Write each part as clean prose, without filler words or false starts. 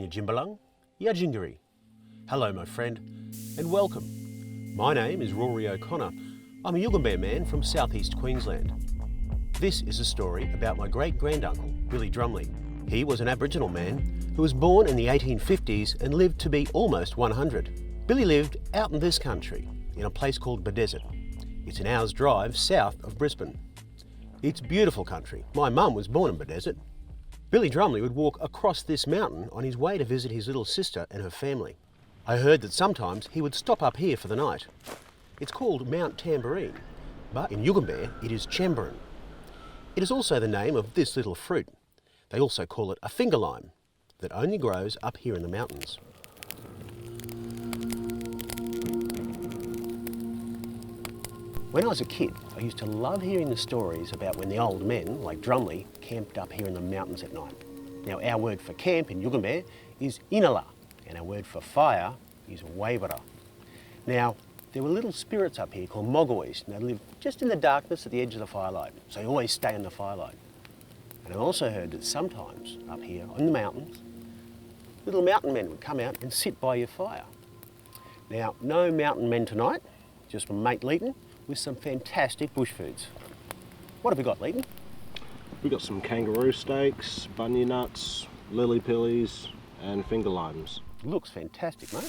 Yajimbalang, Yajingari. Hello my friend, and welcome. My name is Rory O'Connor. I'm a Yugambeh man from southeast Queensland. This is a story about my great-granduncle, Billy Drumley. He was an Aboriginal man who was born in the 1850s and lived to be almost 100. Billy lived out in this country, in a place called Beaudesert. It's an hour's drive south of Brisbane. It's beautiful country. My mum was born in Beaudesert. Billy Drumley would walk across this mountain on his way to visit his little sister and her family. I heard that sometimes he would stop up here for the night. It's called Mount Tambourine, but in Yugambeh it is Chamberin. It is also the name of this little fruit. They also call it a finger lime that only grows up here in the mountains. When I was a kid, I used to love hearing the stories about when the old men, like Drumley, camped up here in the mountains at night. Now, our word for camp in Yugambeh is inala, and our word for fire is wavara. Now, there were little spirits up here called mogoys, and they lived just in the darkness at the edge of the firelight, so you always stay in the firelight. And I also heard that sometimes up here on the mountains, little mountain men would come out and sit by your fire. Now, no mountain men tonight, just my mate Leighton, with some fantastic bush foods. What have we got, Leighton? We've got some kangaroo steaks, bunya nuts, lily pillies and finger limes. Looks fantastic, mate.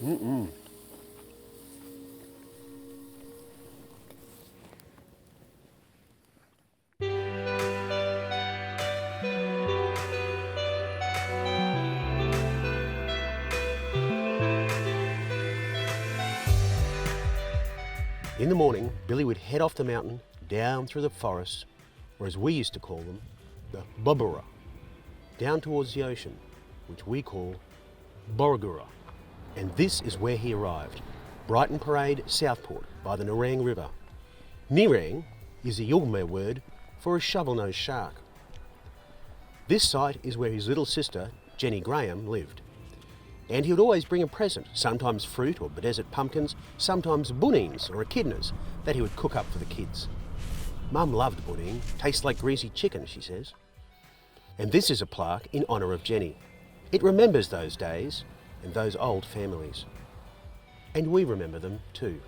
Mm-mm. In the morning, Billy would head off the mountain, down through the forest, or as we used to call them, the Bubura, down towards the ocean, which we call Borragura. And this is where he arrived, Brighton Parade, Southport, by the Nerang River. Nerang is the Yugambeh word for a shovel-nosed shark. This site is where his little sister, Jenny Graham, lived. And he would always bring a present, sometimes fruit or Beaudesert pumpkins, sometimes bunings or echidnas that he would cook up for the kids. Mum loved buning, tastes like greasy chicken, she says. And this is a plaque in honour of Jenny. It remembers those days and those old families. And we remember them too.